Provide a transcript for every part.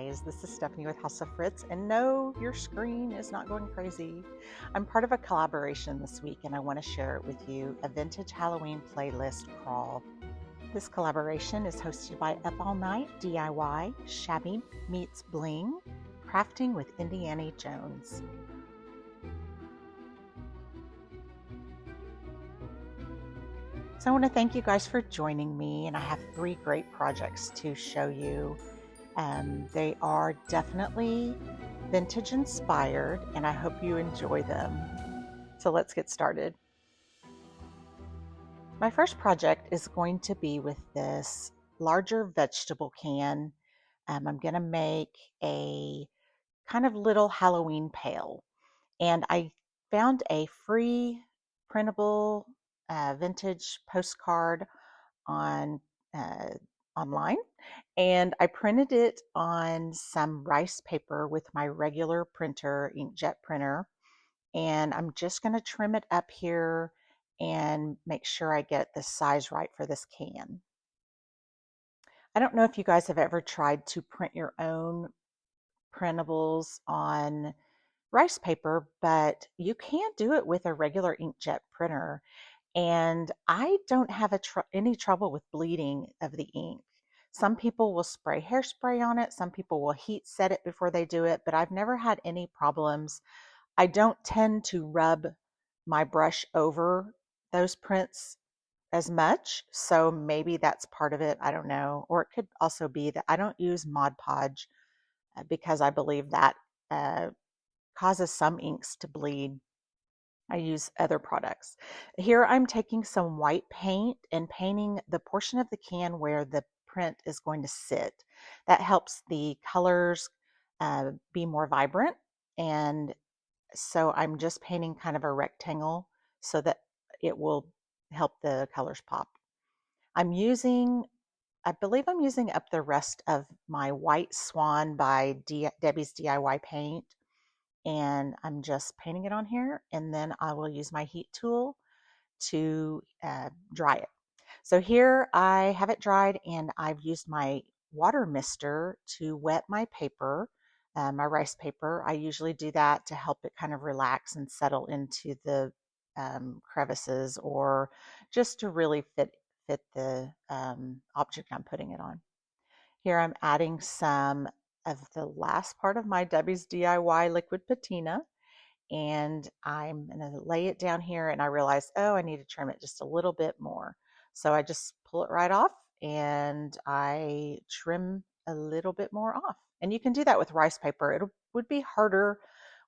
guys, this is Stephanie with House of Fritz, and no, your screen is not going crazy. I'm part of a collaboration this week and I want to share it with you, a vintage Halloween playlist crawl. This collaboration is hosted by Up All Night DIY, Shabby Meets Bling, Crafting with Indiana Jones. So I want to thank you guys for joining me, and I have 3 great projects to show you. They are definitely vintage inspired, and I hope you enjoy them. So let's get started. My first project is going to be with this larger vegetable can. I'm going to make a kind of little Halloween pail, and I found a free printable vintage postcard on online, and I printed it on some rice paper with my regular printer, inkjet printer, and I'm just going to trim it up here and make sure I get the size right for this can. I don't know if you guys have ever tried to print your own printables on rice paper, but you can do it with a regular inkjet printer. And I don't have any trouble with bleeding of the ink. Some people will spray hairspray on it. Some people will heat set it before they do it, but I've never had any problems. I don't tend to rub my brush over those prints as much, so maybe that's part of it. I don't know. Or it could also be that I don't use Mod Podge because I believe that causes some inks to bleed. I use other products. Here I'm taking some white paint and painting the portion of the can where the print is going to sit. That helps the colors be more vibrant, and so I'm just painting kind of a rectangle so that it will help the colors pop. I believe I'm using up the rest of my White Swan by Debbie's DIY Paint, and I'm just painting it on here, and then I will use my heat tool to dry it. So here I have it dried, and I've used my water mister to wet my paper, my rice paper. I usually do that to help it kind of relax and settle into the crevices, or just to really fit the object I'm putting it on. Here I'm adding some of the last part of my Debbie's DIY liquid patina, and I'm going to lay it down here, and I realized, oh, I need to trim it just a little bit more. So I just pull it right off and I trim a little bit more off. And you can do that with rice paper. It would be harder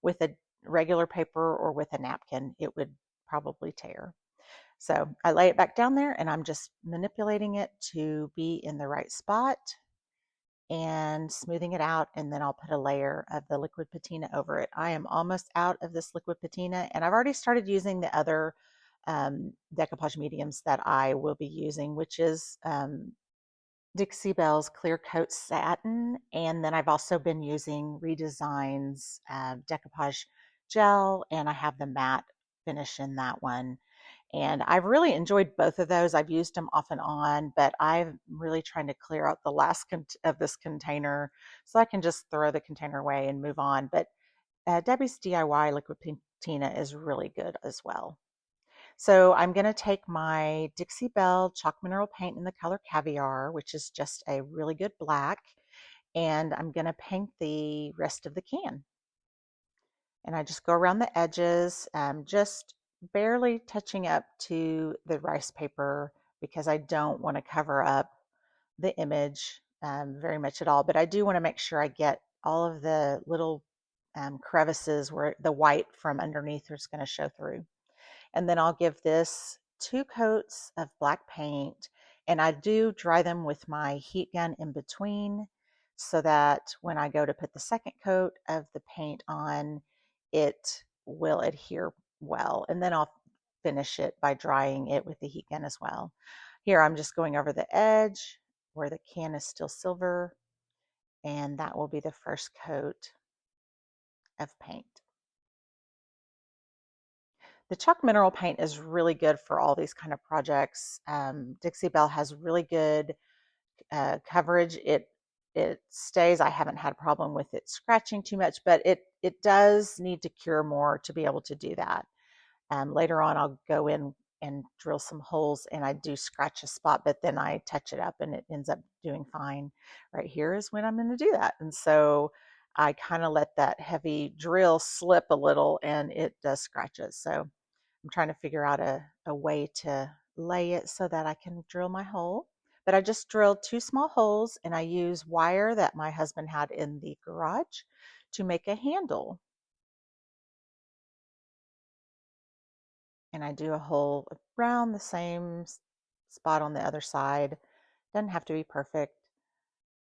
with a regular paper or with a napkin. It would probably tear. So I lay it back down there, and I'm just manipulating it to be in the right spot and smoothing it out, and then I'll put a layer of the liquid patina over it. I am almost out of this liquid patina, and I've already started using the other decoupage mediums that I will be using, which is Dixie Belle's Clear Coat Satin, and then I've also been using Redesign's decoupage gel, and I have the matte finish in that one. And I've really enjoyed both of those. I've used them off and on, but I'm really trying to clear out the last of this container so I can just throw the container away and move on. But Debbie's DIY liquid patina is really good as well. So I'm going to take my Dixie Belle Chalk Mineral paint in the color Caviar, which is just a really good black, and I'm going to paint the rest of the can. And I just go around the edges, just barely touching up to the rice paper because I don't want to cover up the image very much at all. But I do want to make sure I get all of the little crevices where the white from underneath is going to show through. And then I'll give this 2 coats of black paint, and I do dry them with my heat gun in between so that when I go to put the second coat of the paint on, it will adhere well. And then I'll finish it by drying it with the heat gun as well. Here I'm just going over the edge where the can is still silver, and that will be the first coat of paint. The chalk mineral paint is really good for all these kind of projects. Dixie Belle has really good coverage. It it stays. I haven't had a problem with it scratching too much, but it does need to cure more to be able to do that. Later on, I'll go in and drill some holes, and I do scratch a spot, but then I touch it up and it ends up doing fine. Right here is when I'm going to do that. And so I kind of let that heavy drill slip a little and it does scratch it. So I'm trying to figure out a way to lay it so that I can drill my hole. But I just drilled 2 small holes, and I use wire that my husband had in the garage to make a handle. And I do a hole around the same spot on the other side. Doesn't have to be perfect.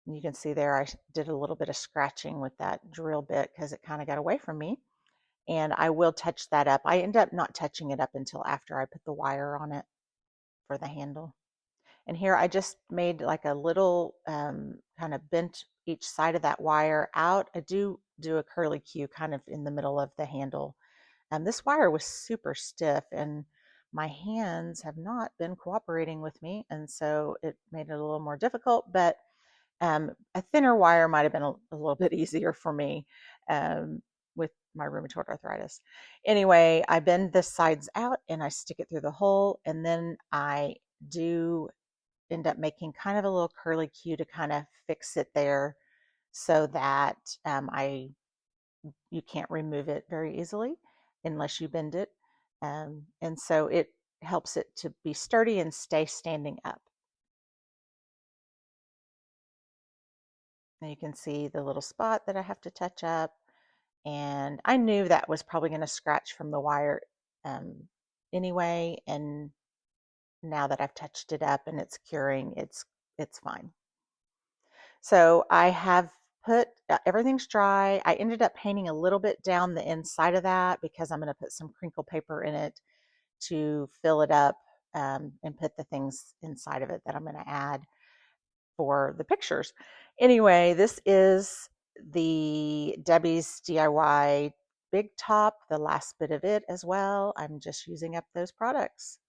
And you can see there I did a little bit of scratching with that drill bit because it kind of got away from me. And I will touch that up. I end up not touching it up until after I put the wire on it for the handle. And here I just made like a little kind of bent each side of that wire out. I do a curly Q kind of in the middle of the handle. This wire was super stiff and my hands have not been cooperating with me, and so it made it a little more difficult, but a thinner wire might have been a little bit easier for me with my rheumatoid arthritis. Anyway, I bend the sides out and I stick it through the hole, and then I do end up making kind of a little curly Q to kind of fix it there so that you can't remove it very easily unless you bend it. And so it helps it to be sturdy and stay standing up. Now you can see the little spot that I have to touch up. And I knew that was probably going to scratch from the wire anyway. And now that I've touched it up and it's curing, it's fine. So I have put everything's dry. I ended up painting a little bit down the inside of that because I'm going to put some crinkle paper in it to fill it up and put the things inside of it that I'm going to add for the pictures. Anyway, this is the Debbie's DIY Big Top, the last bit of it as well. I'm just using up those products.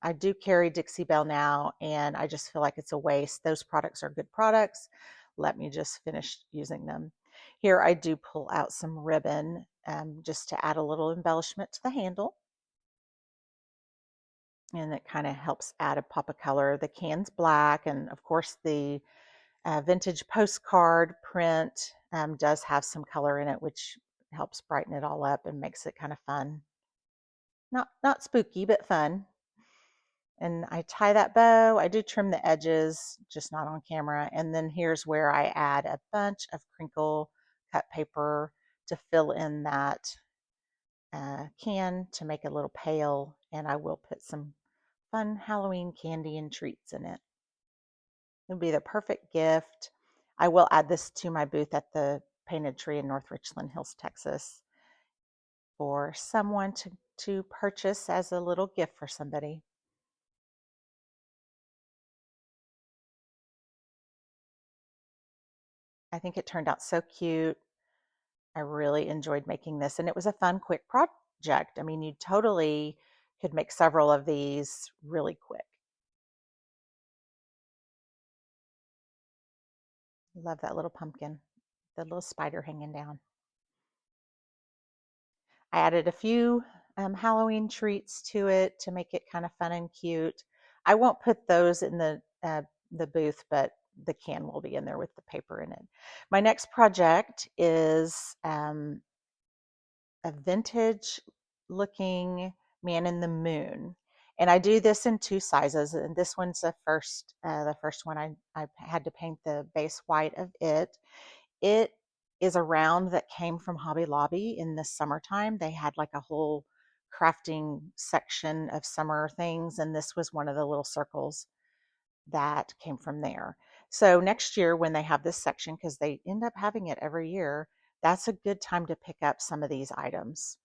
I do carry Dixie Belle now, and I just feel like it's a waste. Those products are good products. Let me just finish using them. Here I do pull out some ribbon just to add a little embellishment to the handle. And it kind of helps add a pop of color. The can's black, and of course the vintage postcard print does have some color in it, which helps brighten it all up and makes it kind of fun. Not spooky, but fun. And I tie that bow. I do trim the edges, just not on camera. And then here's where I add a bunch of crinkle cut paper to fill in that can to make a little pail. And I will put some fun Halloween candy and treats in it. It would be the perfect gift. I will add this to my booth at the Painted Tree in North Richland Hills, Texas, for someone to purchase as a little gift for somebody. I think it turned out so cute. I really enjoyed making this, and it was a fun, quick project. I mean, you totally could make several of these really quick. Love that little pumpkin, the little spider hanging down. I added a few Halloween treats to it to make it kind of fun and cute. I won't put those in the booth, but the can will be in there with the paper in it. My next project is a vintage looking man in the moon. And I do this in 2 sizes, and this one's the first one I had to paint the base white of it. It is a round that came from Hobby Lobby in the summertime. They had like a whole crafting section of summer things, and this was one of the little circles that came from there. So next year when they have this section, because they end up having it every year, that's a good time to pick up some of these items.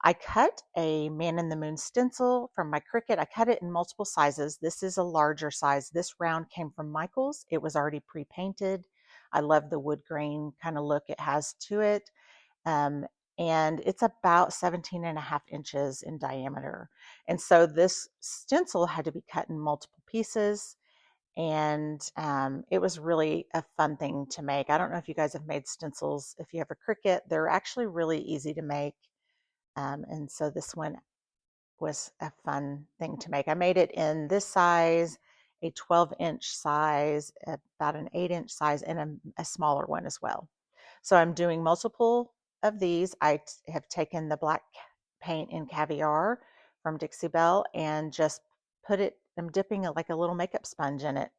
I cut a Man in the Moon stencil from my Cricut. I cut it in multiple sizes. This is a larger size. This round came from Michael's. It was already pre-painted. I love the wood grain kind of look it has to it. And it's about 17.5 inches in diameter. And so this stencil had to be cut in multiple pieces. And it was really a fun thing to make. I don't know if you guys have made stencils. If you have a Cricut, they're actually really easy to make. And so this one was a fun thing to make. I made it in this size, a 12-inch size, about an 8-inch size, and a smaller one as well. So I'm doing multiple of these. I have taken the black paint in Caviar from Dixie Belle and just I'm dipping it like a little makeup sponge in it.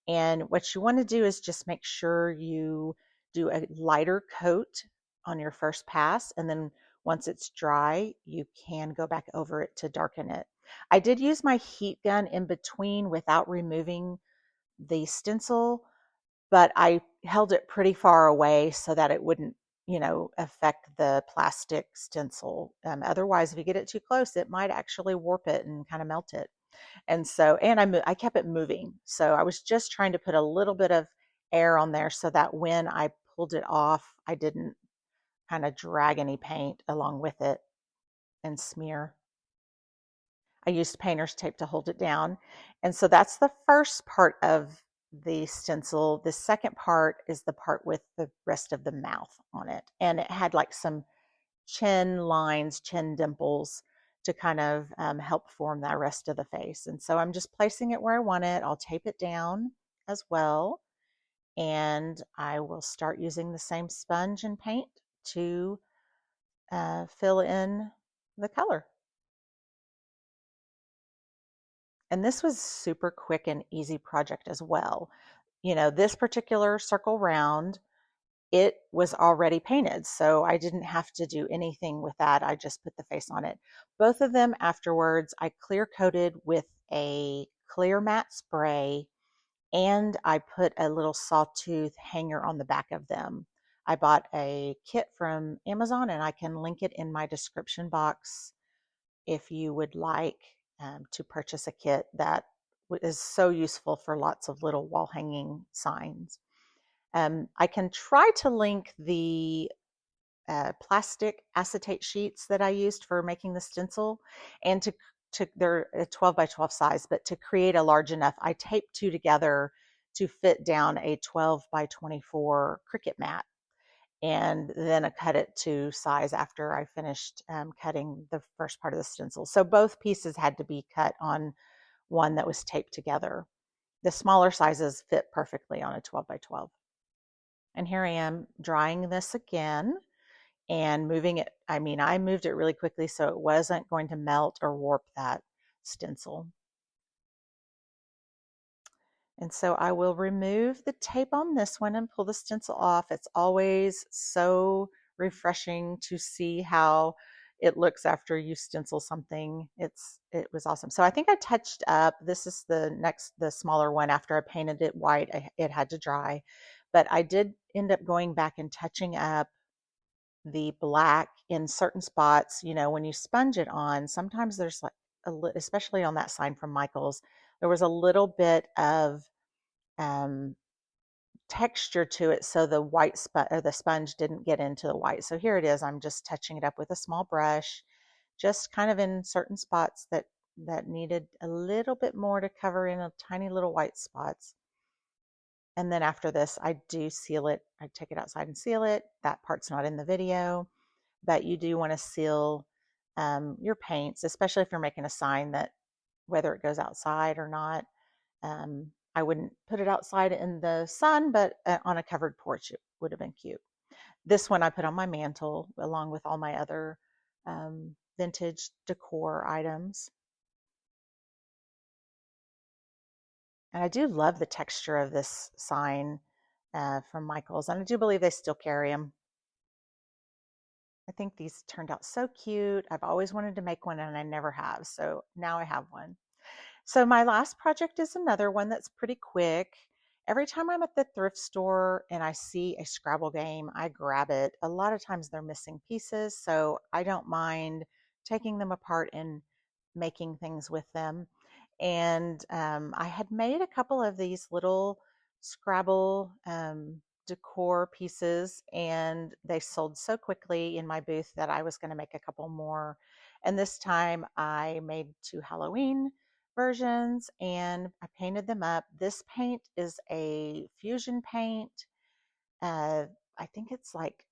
And what you want to do is just make sure you do a lighter coat on your first pass, and then once it's dry, you can go back over it to darken it. I did use my heat gun in between without removing the stencil, but I held it pretty far away so that it wouldn't, affect the plastic stencil. Otherwise, if you get it too close, it might actually warp it and kind of melt it. And so, and I kept it moving. So I was just trying to put a little bit of air on there so that when I pulled it off, I didn't kind of drag any paint along with it and smear. I used painter's tape to hold it down. And so that's the first part of the stencil. The second part is the part with the rest of the mouth on it. And it had like some chin lines, chin dimples to kind of help form that rest of the face. And so I'm just placing it where I want it. I'll tape it down as well. And I will start using the same sponge and paint to fill in the color. And this was super quick and easy project as well. This particular circle round, it was already painted, so I didn't have to do anything with that. I just put the face on it. Both of them afterwards, I clear coated with a clear matte spray, and I put a little sawtooth hanger on the back of them. I bought a kit from Amazon, and I can link it in my description box if you would like to purchase a kit that is so useful for lots of little wall hanging signs. I can try to link the plastic acetate sheets that I used for making the stencil, and they're a 12 by 12 size, but to create a large enough, I taped two together to fit down a 12 by 24 Cricut mat. And then I cut it to size after I finished cutting the first part of the stencil. So both pieces had to be cut on one that was taped together. The smaller sizes fit perfectly on a 12 by 12. And here I am drying this again and moving it. I moved it really quickly so it wasn't going to melt or warp that stencil. And so I will remove the tape on this one and pull the stencil off. It's always so refreshing to see how it looks after you stencil something. It was awesome. So I think I touched up, this is the smaller one. After I painted it white, it had to dry. But I did end up going back and touching up the black in certain spots. When you sponge it on, sometimes there's like, especially on that sign from Michael's, there was a little bit of texture to it, so the white or the sponge didn't get into the white. So here it is. I'm just touching it up with a small brush, just kind of in certain spots that needed a little bit more to cover in a tiny little white spots. And then after this, I do seal it. I take it outside and seal it. That part's not in the video, but you do want to seal your paints, especially if you're making a sign that whether it goes outside or not. I wouldn't put it outside in the sun, but on a covered porch, it would have been cute. This one I put on my mantle along with all my other vintage decor items. And I do love the texture of this sign from Michael's, and I do believe they still carry them. I think these turned out so cute. I've always wanted to make one and I never have, so now I have one. So my last project is another one that's pretty quick. Every time I'm at the thrift store and I see a Scrabble game, I grab it. A lot of times they're missing pieces, so I don't mind taking them apart and making things with them. And I had made a couple of these little Scrabble decor pieces, and they sold so quickly in my booth that I was going to make a couple more. And this time I made 2 Halloween versions, and I painted them up. This paint is a fusion paint. I think it's like,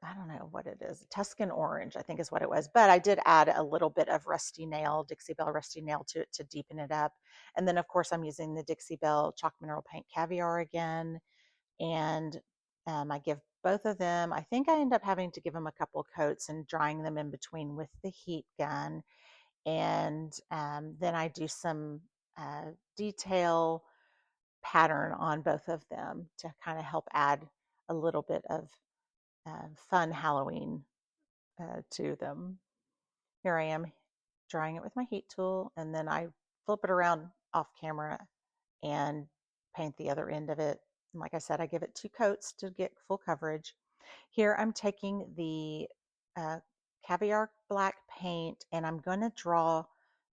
I don't know what it is. Tuscan orange, I think is what it was. But I did add a little bit of rusty nail, Dixie Belle rusty nail to it to deepen it up. And then of course I'm using the Dixie Belle Chalk Mineral Paint Caviar again. And I give both of them, I think I end up having to give them a couple coats and drying them in between with the heat gun. And then I do some detail pattern on both of them to kind of help add a little bit of fun Halloween to them. Here I am drying it with my heat tool, and then I flip it around off camera and paint the other end of it. And like I said, I give it 2 coats to get full coverage. Here I'm taking the uh, Caviar black paint, and I'm going to draw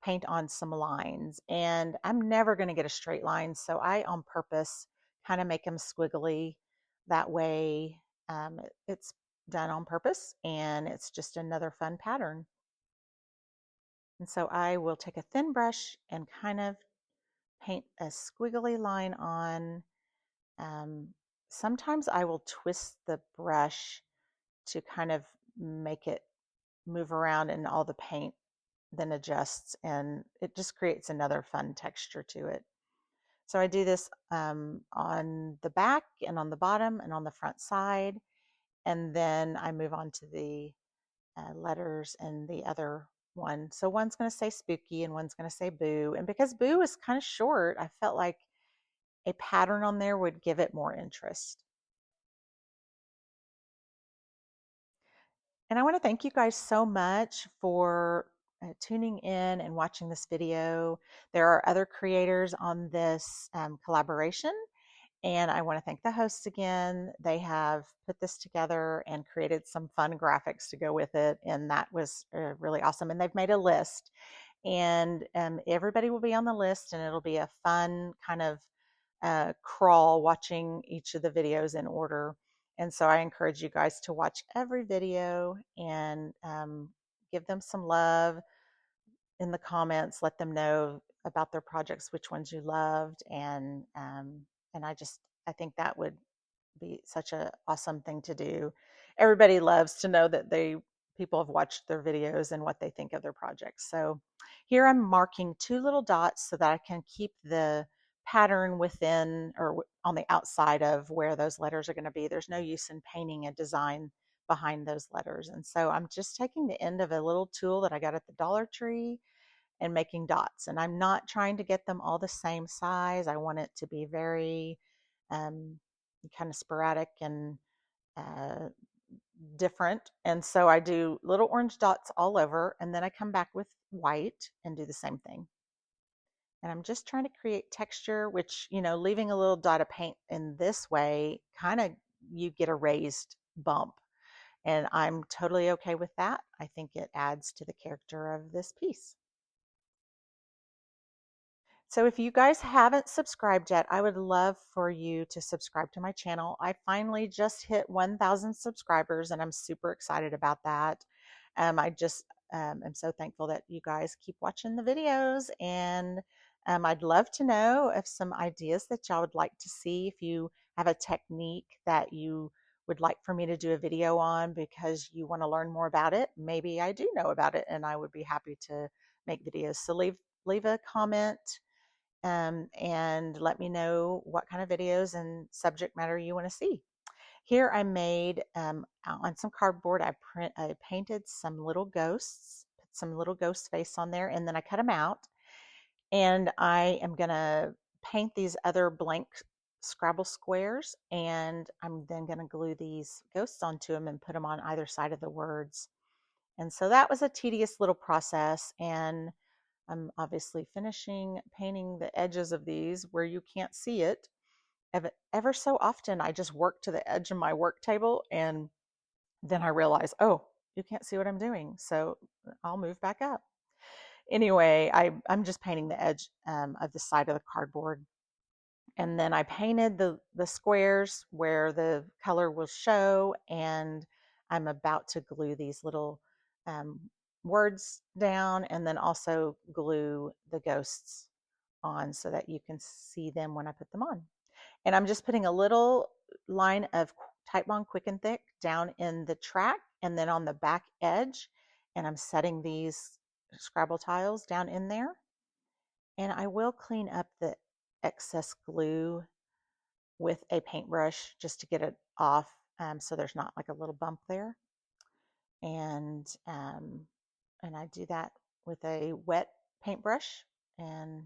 paint on some lines. And I'm never going to get a straight line, so I on purpose kind of make them squiggly. That way it's done on purpose, and it's just another fun pattern. And so I will take a thin brush and kind of paint a squiggly line on. Um, Sometimes I will twist the brush to kind of make it move around, and all the paint then adjusts, and it just creates another fun texture to it. So I do this on the back and on the bottom and on the front side, and then I move on to the letters and the other one. So one's going to say spooky and one's going to say boo. And because boo is kind of short, I felt like a pattern on there would give it more interest. And I want to thank you guys so much for tuning in and watching this video. There are other creators on this collaboration, and I want to thank the hosts again. They have put this together and created some fun graphics to go with it, and that was really awesome. And they've made a list, and everybody will be on the list, and it'll be a fun kind of crawl watching each of the videos in order. And so I encourage you guys to watch every video and give them some love in the comments. Let them know about their projects, which ones you loved, and I think that would be such an awesome thing to do. Everybody loves to know that people have watched their videos and what they think of their projects. So here I'm marking 2 little dots so that I can keep the pattern within or on the outside of where those letters are going to be. There's no use in painting a design behind those letters. And so I'm just taking the end of a little tool that I got at the Dollar Tree and making dots. And I'm not trying to get them all the same size. I want it to be very um, kind of sporadic and uh, different. And so I do little orange dots all over, and then I come back with white and do the same thing. And I'm just trying to create texture, which, leaving a little dot of paint in this way, kind of you get a raised bump. And I'm totally okay with that. I think it adds to the character of this piece. So if you guys haven't subscribed yet, I would love for you to subscribe to my channel. I finally just hit 1,000 subscribers, and I'm super excited about that. I just am so thankful that you guys keep watching the videos, and I'd love to know if some ideas that y'all would like to see, if you have a technique that you would like for me to do a video on because you want to learn more about it. Maybe I do know about it, and I would be happy to make videos. So leave a comment and let me know what kind of videos and subject matter you want to see. Here I made on some cardboard, I painted some little ghosts, put some little ghost face on there, and then I cut them out. And I am going to paint these other blank Scrabble squares, and I'm then going to glue these ghosts onto them and put them on either side of the words. And so that was a tedious little process, and I'm obviously finishing painting the edges of these where you can't see it. Ever so often, I just work to the edge of my work table, and then I realize, oh, you can't see what I'm doing. So I'll move back up. Anyway, I'm just painting the edge of the side of the cardboard. And then I painted the squares where the color will show, and I'm about to glue these little words down, and then also glue the ghosts on so that you can see them when I put them on. And I'm just putting a little line of Tightbond Quick and Thick down in the track and then on the back edge. And I'm setting these Scrabble tiles down in there. And I will clean up the excess glue with a paintbrush just to get it off, so there's not like a little bump there. And I do that with a wet paintbrush, and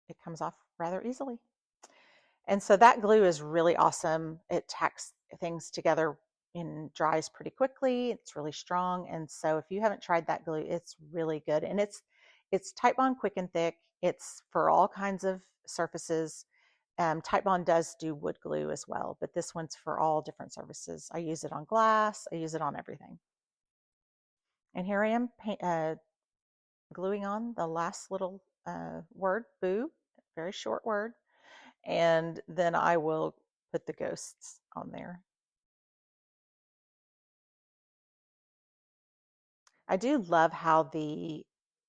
it comes off rather easily. And so that glue is really awesome. It tacks things together and dries pretty quickly. It's really strong. And so if you haven't tried that glue, it's really good. And it's Tightbond Quick and Thick. It's for all kinds of surfaces. Tightbond does do wood glue as well, but this one's for all different surfaces. I use it on glass. I use it on everything. And here I am gluing on the last little word, boo, very short word. And then I will put the ghosts on there. I do love how the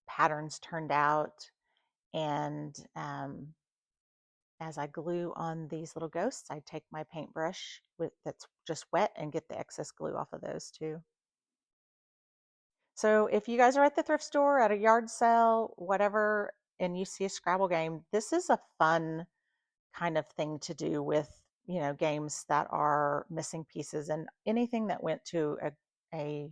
patterns turned out, and as I glue on these little ghosts, I take my paintbrush that's just wet and get the excess glue off of those too. So if you guys are at the thrift store, at a yard sale, whatever, and you see a Scrabble game, this is a fun kind of thing to do with, games that are missing pieces. And anything that went to a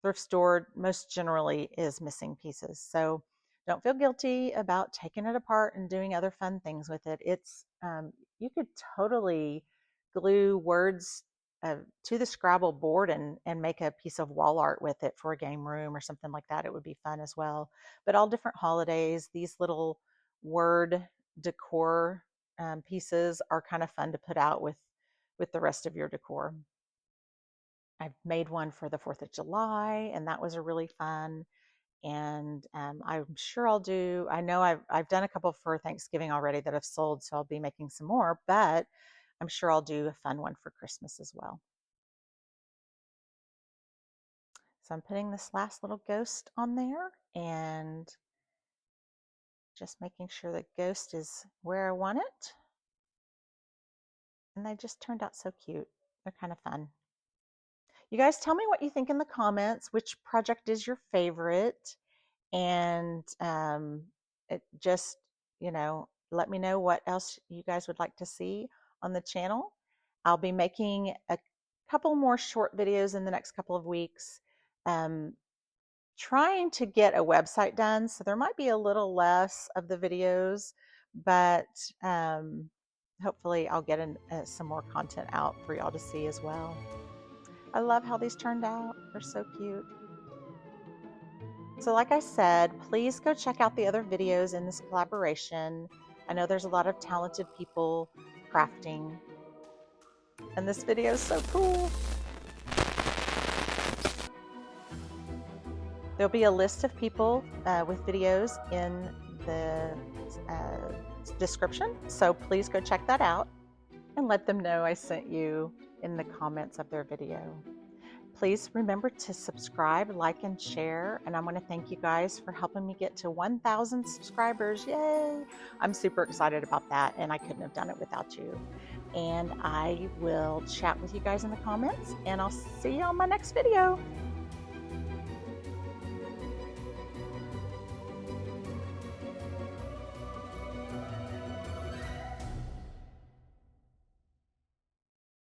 thrift store most generally is missing pieces. So don't feel guilty about taking it apart and doing other fun things with it. It's you could totally glue words to the Scrabble board and make a piece of wall art with it for a game room or something like that. It would be fun as well. But all different holidays, these little word decor pieces are kind of fun to put out with the rest of your decor. I've made one for the 4th of July, and that was a really fun. And I'm sure I know I've done a couple for Thanksgiving already that I've sold, so I'll be making some more, but I'm sure I'll do a fun one for Christmas as well. So I'm putting this last little ghost on there and just making sure the ghost is where I want it. And they just turned out so cute. They're kind of fun. You guys tell me what you think in the comments, which project is your favorite, and just, let me know what else you guys would like to see on the channel. I'll be making a couple more short videos in the next couple of weeks, trying to get a website done, so there might be a little less of the videos, but hopefully I'll get some more content out for y'all to see as well. I love how these turned out. They're so cute. So like I said, please go check out the other videos in this collaboration. I know there's a lot of talented people crafting, and this video is so cool. There'll be a list of people with videos in the description, so please go check that out and let them know I sent you in the comments of their video. Please remember to subscribe, like, and share. And I want to thank you guys for helping me get to 1,000 subscribers. Yay! I'm super excited about that, and I couldn't have done it without you. And I will chat with you guys in the comments, and I'll see you on my next video.